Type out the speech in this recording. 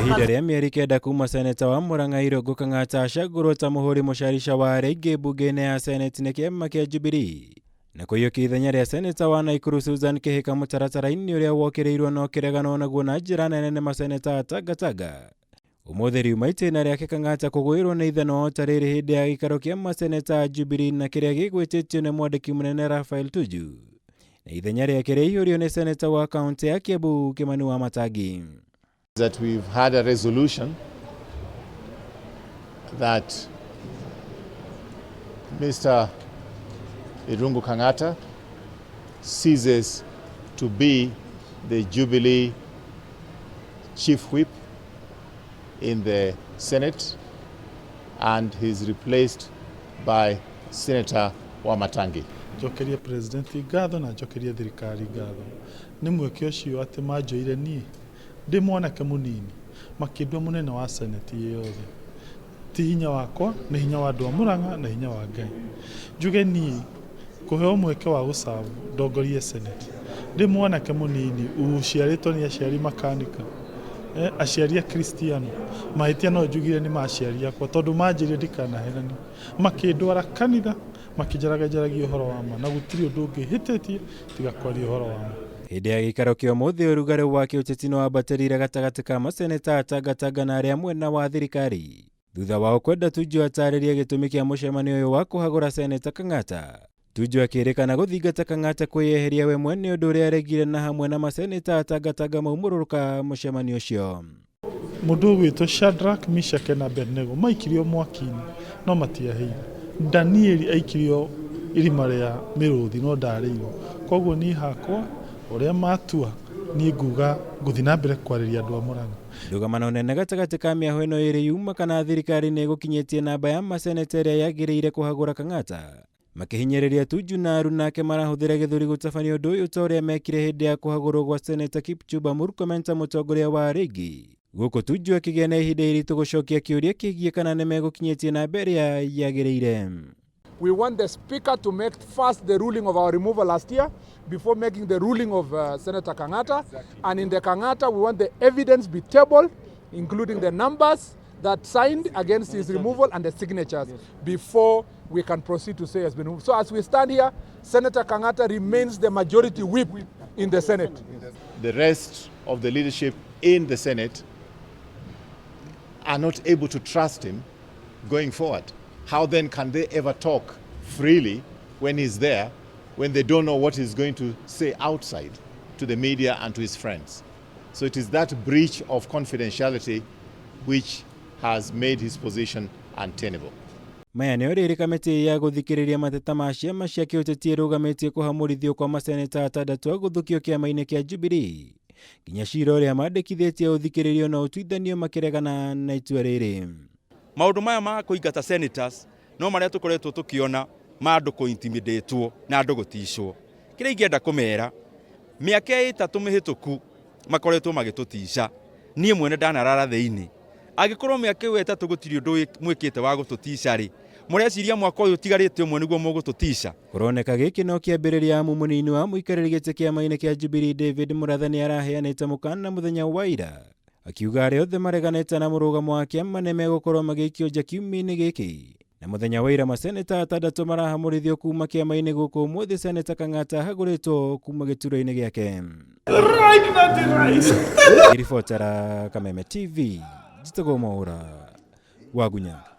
Ihinda rĩa mĩeri kenda kuma seneta wa Murang'a Irungu Kang'ata acagũrwo ta muhuri mucarica wa aria mbunge-ini ya Seneta nĩ kiama kia Jubilee na kũiyũkia ithenya rĩa seneta wa Naikuru Susan kĩhĩka mũtaratara-inĩ ũrĩa wokĩrĩirwo no kĩregano naguo na njĩra nene nĩ maseneta a Tangatanga. Ũmũthĩ riuma itĩna rĩake Kang'ata kũgũĩrwo nĩ ithenya ta rĩrĩ hĩndĩ ya gĩikaro kĩa maseneta a Jubilee na kĩrĩa gĩgwĩtĩtio nĩ mwandiki munene Raphael Tuju. Na ithenya rĩake riihuririo nĩ seneta wa kaunti ya Kiambu Kimani Wamatangi. That we've had a resolution that Mr. Irungu Kang'ata ceases to be the Jubilee chief whip in the Senate and he's replaced by Senator Wamatangi. Jokeria President ngatho na jokeria thirikari ngatho nĩ mweke ũcio atĩ manjoire niĩ ndĩ mwanake mũnini makĩndua munene wa Senate yothe ti hinya wakwa nĩ hinya wa andũ a Murang'a na hinya wa Ngai njuge niĩ kũheo mweke wa gũcabu ndongorie Senate ndĩ mwanake mũnini ũciarĩtwo nĩ aciari makanika aciari a Kristiano mahĩtia no njugire nĩ maciari akwa tondũ manjĩrire ndikanahenani makĩndwara kanitha makĩjaragajaragia ũhoro wa ma na gũtirĩ ũndũ ũngĩ hĩtĩtie tiga kwaria ũhoro wa ma. Hĩndĩ ya gĩikaro kĩa ũmũthĩ ũrugarĩ wa kĩũteti nĩ wambatĩrĩire gatagatĩ ka maseneta a Tangatanga na arĩa mwena wa thirikari thutha wao kwenda Tuju atarĩria gĩtũmi kĩa mũcemanio ũyũ wa kũhagũra seneta Kang'ata. Tuju akĩrĩkana gũthingata Kang'ata kwĩyeheria we mwene ũndũ ũrĩa aregire na hamwe na maseneta a Tangatanga maumũrũrũka mũcemanio ũcio. Mũndũ ũgwĩtwo Shadrach, Meshach na Abednego maikirio mwaki-inĩ no matiahĩire. Danieli aikirio irima rĩa mĩrũthi no ndarĩirwo. Koguo niĩ hakwa ũrĩa matua niĩ nguga ngũthiĩ na mbere kwarĩria andũ a Murang'a. Ndũgamano nene gatagatĩ ka mĩahũ ĩno ĩrĩ yuma kana thirikari nĩ ĩgũkinyĩtie namba ya maseneta ĩrĩa yagĩrĩire kũhagũra Kang'ata. Makĩhinyĩrĩria Tuju na aruna ake marahũthĩra gĩthũri gũtabania ũndũ ũyũ ta ũrĩa mekire hĩndĩ ya kũhagũrwo gwa seneta Kipchumba Murkomen ta mũtongoria wa aingi. Gũkũ Tuju akĩgĩa na ihinda iritũ gũcokia kĩũria kĩgiĩ kana nĩ megũkinyĩtie namba ĩrĩa yagĩrĩire. We want the Speaker to make first the ruling of our removal last year before making the ruling of Senator Kang'ata. Exactly. And in the Kang'ata, we want the evidence be tabled, including the numbers that signed against his removal and the signatures before we can proceed to say he has been removed. So as we stand here, Senator Kang'ata remains the majority whip in the Senate. The rest of the leadership in the Senate are not able to trust him going forward. How then can they ever talk freely when he's there, when they don't know what he's going to say outside to the media and to his friends? So it is that breach of confidentiality which has made his position untenable. Maya nĩ rĩrĩ kamĩtĩ ya gũthikĩrĩria mateta ma ciama cia kĩũteti ĩrũgamĩtie kũhamũrithio kwa maseneta atandatũ a gũthukio kĩama-inĩ kĩa Jubilee. Nginya cira ũrĩa mandĩkithĩtie ũthikĩrĩrio na ũtuithanio makĩregana na itua rĩrĩ. Maũndũ maya ma kũingata senators no marĩa tũkoretwo tũkĩona ma andũ kũ-intimidatwo na andũ gũticwo. Kĩrĩa ingĩenda kũmera mĩaka 3 mĩhĩtũku makoretwo magĩtũtica niĩ mwene ndanarara thĩinĩ. Angĩkorwo mĩaka 3 gũtirĩ ũndũ mwĩkĩte wa gũtũtica-rĩ, mũreciria mwaka ũyũ tigarĩte ũmwe nĩguo mũgũtũtica. Kũroneka gĩkĩ no kĩambĩrĩria mũnini wa mũikarĩri gĩtĩ kĩama-inĩ kĩa Jubilee David Mũrathani araheanĩte mũkana mũthenya wa ira. Akiuga arĩa othe mareganĩte na mũrũgamo wa kĩama nĩ megũkorwo magĩikio nja kiumia-inĩ gĩkĩ. Na mũthenya wa ira maseneta atandatũ marahamũrithio kuma kĩama-inĩ gũkũ ũmũthĩ seneta Kang'ata ahagũrĩtwo kuma gĩturwa-inĩ gĩake. Ribotera Kameme TV, Jitagwo Mwaura, Wagunya.